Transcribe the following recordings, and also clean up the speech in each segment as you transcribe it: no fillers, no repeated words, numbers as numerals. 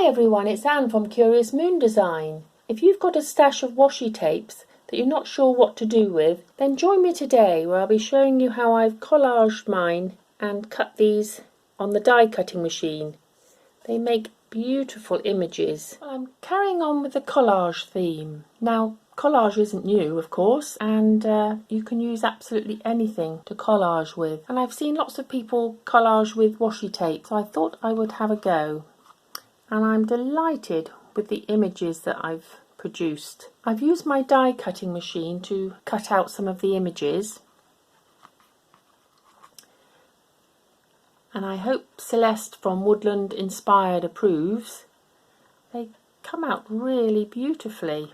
Hi everyone, it's Anne from Curious Moon Design. If you've got a stash of washi tapes that you're not sure what to do with, then join me today where I'll be showing you how I've collaged mine and cut these on the die cutting machine. They make beautiful images. Well, I'm carrying on with the collage theme. Now, collage isn't new, of course, and you can use absolutely anything to collage with. And I've seen lots of people collage with washi tape, so I thought I would have a go. And I'm delighted with the images that I've produced. I've used my die cutting machine to cut out some of the images, and I hope Celeste from Woodland Inspired approves. They come out really beautifully.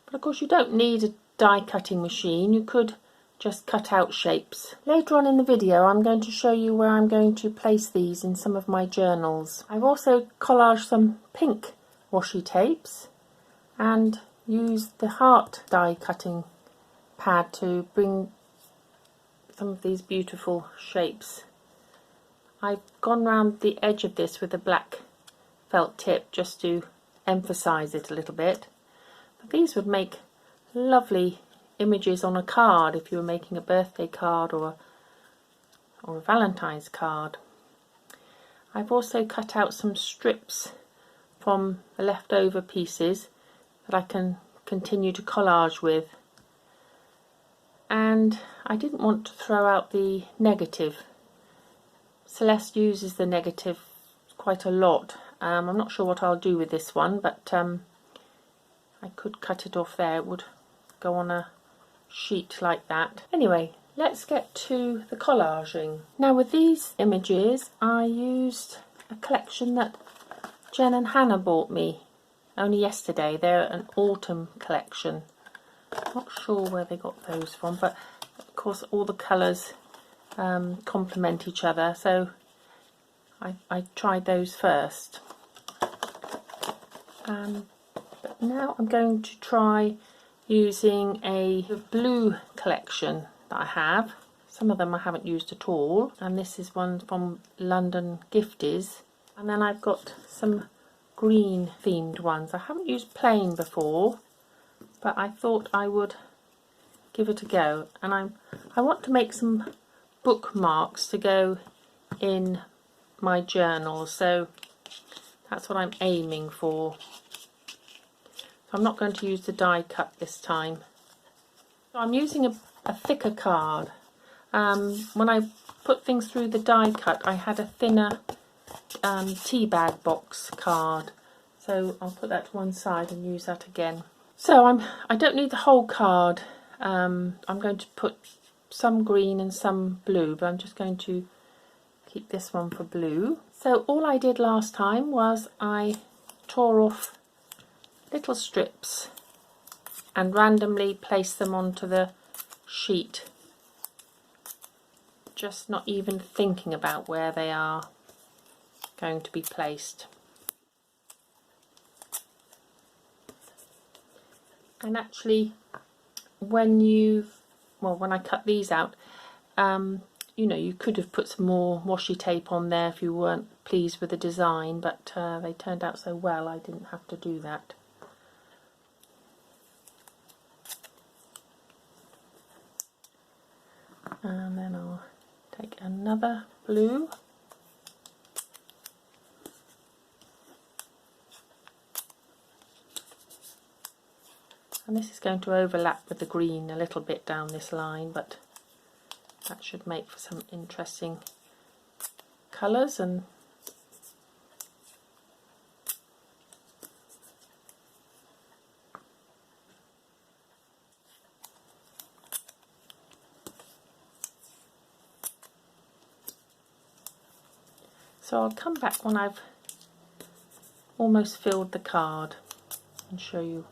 But of course you don't need a die cutting machine, you could just cut out shapes. Later on in the video I'm going to show you where I'm going to place these in some of my journals. I've also collaged some pink washi tapes and used the heart die cutting pad to bring some of these beautiful shapes. I've gone round the edge of this with a black felt tip just to emphasize it a little bit. But these would make lovely images on a card if you were making a birthday card or a Valentine's card. I've also cut out some strips from the leftover pieces that I can continue to collage with, and I didn't want to throw out the negative. Celeste uses the negative quite a lot. I'm not sure what I'll do with this one, but I could cut it off there. It would go on a sheet like that. Anyway, let's get to the collaging. Now with these images I used a collection that Jen and Hannah bought me only yesterday. They're an autumn collection. Not sure where they got those from, but of course all the colours complement each other, so I tried those first. But now I'm going to try using a blue collection that I have. Some of them I haven't used at all, and this is one from London Gifties. And then I've got some green themed ones. I haven't used plain before, but I thought I would give it a go. And I want to make some bookmarks to go in my journal, so that's what I'm aiming for. I'm not going to use the die cut this time. So I'm using a thicker card. When I put things through the die cut I had a thinner tea bag box card, so I'll put that to one side and use that again. So I don't need the whole card. I'm going to put some green and some blue, but I'm just going to keep this one for blue. So all I did last time was I tore off little strips and randomly place them onto the sheet, just not even thinking about where they are going to be placed. And actually when I cut these out, you know, you could have put some more washi tape on there if you weren't pleased with the design, but they turned out so well I didn't have to do that. And then I'll take another blue. And this is going to overlap with the green a little bit down this line, but that should make for some interesting colours. And so I'll come back when I've almost filled the card and show you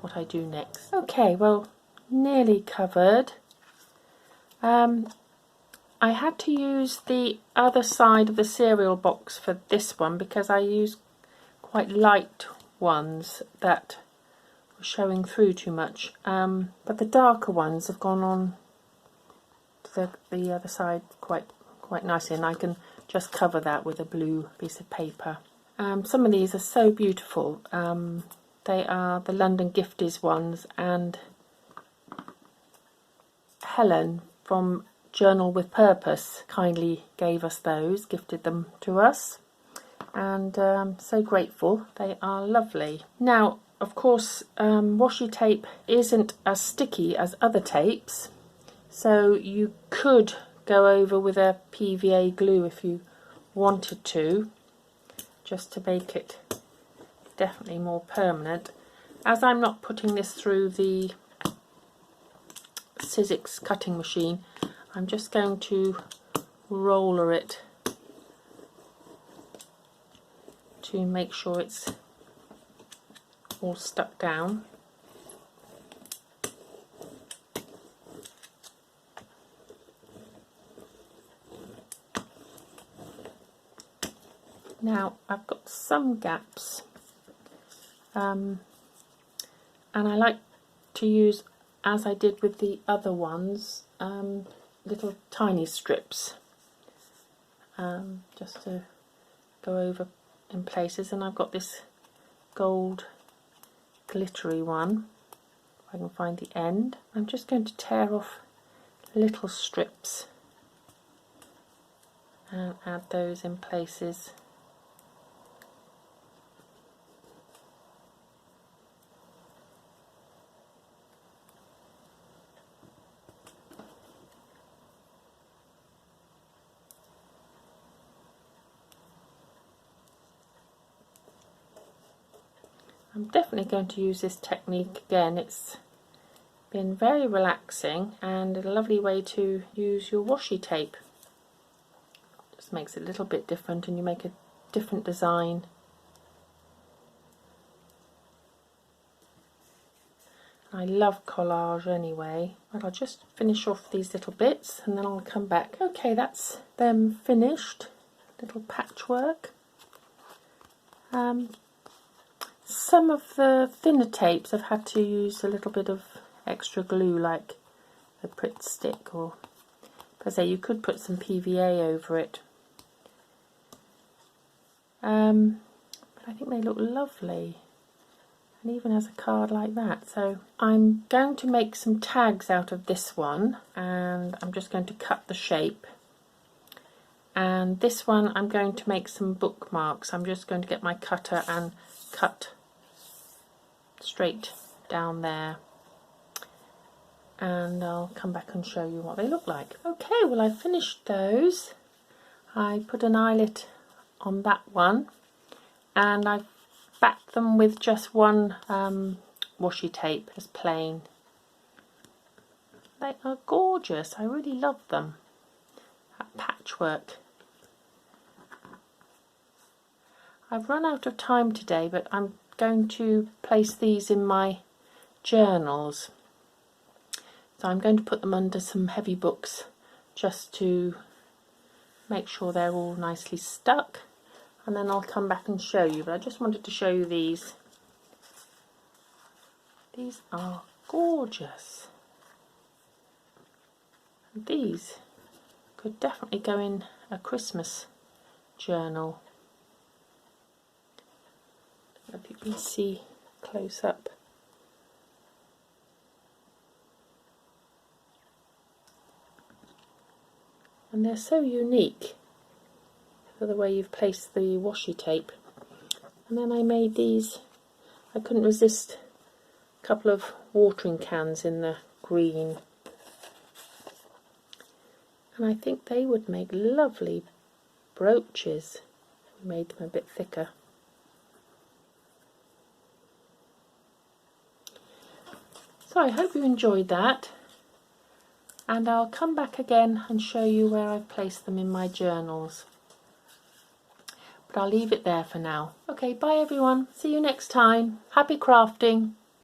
what I do next. Okay, well, nearly covered. I had to use the other side of the cereal box for this one because I used quite light ones that were showing through too much, but the darker ones have gone on to the other side quite nicely, and I can just cover that with a blue piece of paper. Some of these are so beautiful. They are the London Gifties ones, and Helen from Journal with Purpose kindly gave us those, gifted them to us, and so grateful. They are lovely. Now, of course, washi tape isn't as sticky as other tapes, so you could go over with a PVA glue if you wanted to, just to make it definitely more permanent. As I'm not putting this through the Sizzix cutting machine, I'm just going to roller it to make sure it's all stuck down. Now I've got some gaps, and I like to use, as I did with the other ones, little tiny strips, just to go over in places. And I've got this gold glittery one, if I can find the end. I'm just going to tear off little strips and add those in places. I'm definitely going to use this technique again. It's been very relaxing and a lovely way to use your washi tape. Just makes it a little bit different, and you make a different design. I love collage anyway, but I'll just finish off these little bits and then I'll come back. Okay, that's them finished. Little patchwork. Some of the thinner tapes I've had to use a little bit of extra glue, like the Pritt stick, or per se you could put some PVA over it. But I think they look lovely, and even as a card like that. So I'm going to make some tags out of this one, and I'm just going to cut the shape. And this one I'm going to make some bookmarks. I'm just going to get my cutter and cut straight down there, and I'll come back and show you what they look like. Okay, well, I finished those. I put an eyelet on that one, and I backed them with just one washi tape, just plain. They are gorgeous. I really love them. That patchwork. I've run out of time today, but I'm going to place these in my journals. So I'm going to put them under some heavy books just to make sure they're all nicely stuck, and then I'll come back and show you. But I just wanted to show you these. These are gorgeous. These could definitely go in a Christmas journal. If you can see close up. And they're so unique for the way you've placed the washi tape. And then I made these, I couldn't resist a couple of watering cans in the green. And I think they would make lovely brooches. We made them a bit thicker. So I hope you enjoyed that, and I'll come back again and show you where I've placed them in my journals. But I'll leave it there for now. Okay, bye everyone. See you next time. Happy crafting.